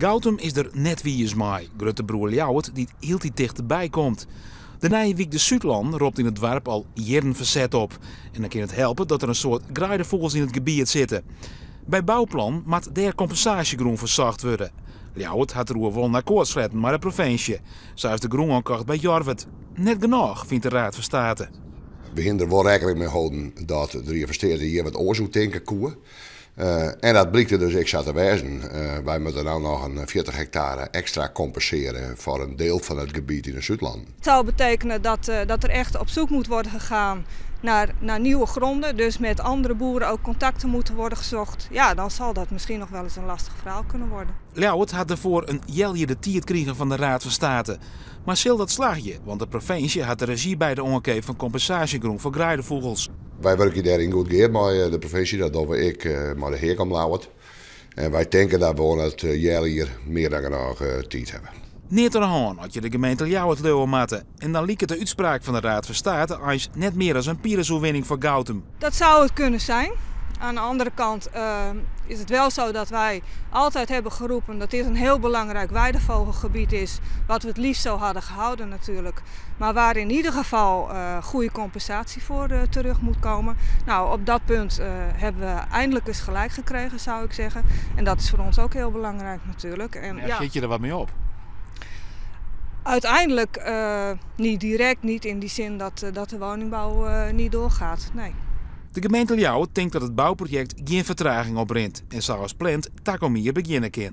Gautum is er net wie is mij, grote broer Ljouwert die heel dichterbij komt. De Nijenwiek de Zuidland roept in het dorp al jaren verzet op. En dan kan het helpen dat er een soort graaidevogels in het gebied zitten. Bij bouwplan moet der compensatiegroen verzacht worden. Ljouwert had er wel naar akkoord sletten, maar de provincie. Zo is de groen aankocht bij Jorwert. Net genoeg, vindt de Raad van State. We gaan er wel rekening mee houden dat de investeerder hier wat onderzoek denken koe. En dat blijkt er dus extra te wijzen. Wij moeten nu nog een 40 hectare extra compenseren voor een deel van het gebied in het Zuidland. Het zou betekenen dat er echt op zoek moet worden gegaan naar nieuwe gronden. Dus met andere boeren ook contacten moeten worden gezocht. Ja, dan zal dat misschien nog wel eens een lastig verhaal kunnen worden. Ljouwert had ervoor een jelje de tiert kregen van de Raad van State. Maar zil dat slagje, want de provincie had de regie bij de onderkeep van compensatiegroen voor graaidevogels. Wij werken daarin goed geheerd met de provincie, dat doen we met de heer komt Ljouwert. En wij denken dat we het jaar hier meer dan genoeg tijd hebben. Neer te hand had je de gemeente Ljouwert leuwen matten. En dan liep het de uitspraak van de Raad van State als net meer als een Pyrrhusoewinning voor Gautum. Dat zou het kunnen zijn. Aan de andere kant is het wel zo dat wij altijd hebben geroepen dat dit een heel belangrijk weidevogelgebied is. Wat we het liefst zo hadden gehouden natuurlijk. Maar waar in ieder geval goede compensatie voor terug moet komen. Nou, op dat punt hebben we eindelijk eens gelijk gekregen, zou ik zeggen. En dat is voor ons ook heel belangrijk natuurlijk. En, ja, zit je er wat mee op? Uiteindelijk niet direct, niet in die zin dat de woningbouw niet doorgaat. Nee. De gemeente Ljouwert denkt dat het bouwproject geen vertraging opbrengt en zou als pland takom hier beginnen kan.